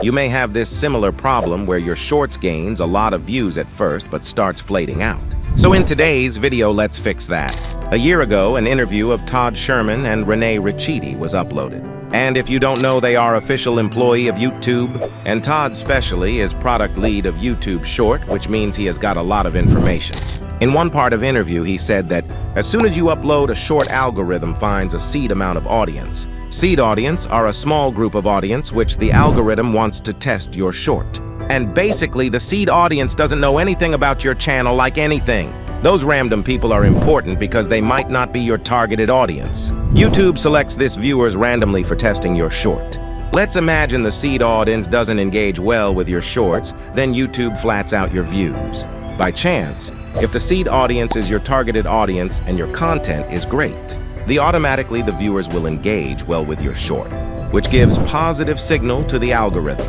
You may have this similar problem where your shorts gains a lot of views at first but starts fading out. So in today's video, let's fix that. A year ago, an interview of Todd Sherman and Renee Riccitti was uploaded. And if you don't know, they are official employee of YouTube, and Todd specially is product lead of YouTube Short, which means he has got a lot of information. In one part of interview, he said that as soon as you upload, a short algorithm finds a seed amount of audience. Seed audience are a small group of audience which the algorithm wants to test your short. And basically, the seed audience doesn't know anything about your channel like anything. Those random people are important because they might not be your targeted audience. YouTube selects this viewers randomly for testing your short. Let's imagine the seed audience doesn't engage well with your shorts, then YouTube flats out your views. By chance, if the seed audience is your targeted audience and your content is great, automatically the viewers will engage well with your short, which gives positive signal to the algorithm.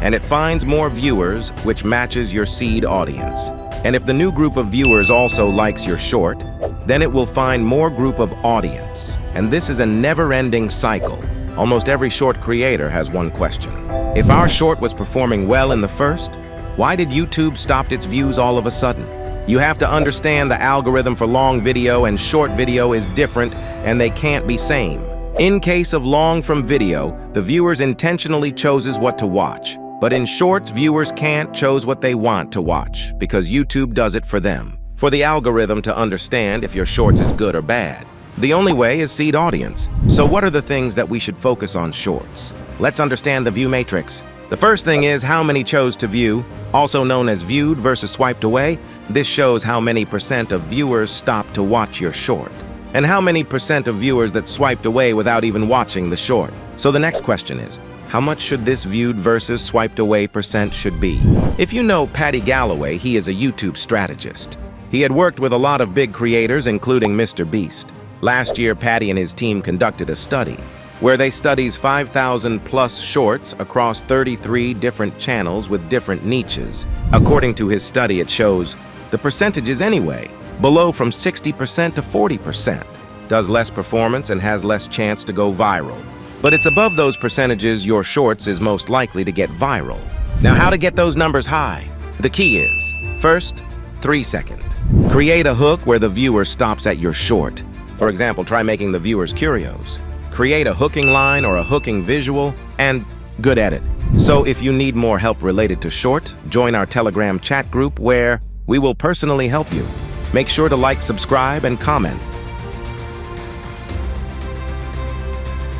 And it finds more viewers, which matches your seed audience. And if the new group of viewers also likes your short, then it will find more group of audience. And this is a never-ending cycle. Almost every short creator has one question. If our short was performing well in the first, why did YouTube stop its views all of a sudden? You have to understand the algorithm for long video and short video is different, and they can't be same. In case of long from video, the viewers intentionally chooses what to watch. But in shorts, viewers can't choose what they want to watch because YouTube does it for them. For the algorithm to understand if your shorts is good or bad. The only way is seed audience. So what are the things that we should focus on shorts? Let's understand the view matrix. The first thing is how many chose to view, also known as viewed versus swiped away. This shows how many % of viewers stopped to watch your short, and how many % of viewers that swiped away without even watching the short. So the next question is, how much should this viewed versus swiped away % should be? If you know Patty Galloway, he is a YouTube strategist. He had worked with a lot of big creators, including Mr. Beast. Last year, Patty and his team conducted a study where they studies 5,000 plus shorts across 33 different channels with different niches. According to his study, it shows the percentages anyway, below from 60% to 40%, does less performance and has less chance to go viral. But it's above those percentages your shorts is most likely to get viral. Now, how to get those numbers high? The key is, first, 3 seconds. Create a hook where the viewer stops at your short. For example, try making the viewers curious. Create a hooking line or a hooking visual, and good at it. So if you need more help related to short, join our Telegram chat group where we will personally help you. Make sure to like, subscribe, and comment.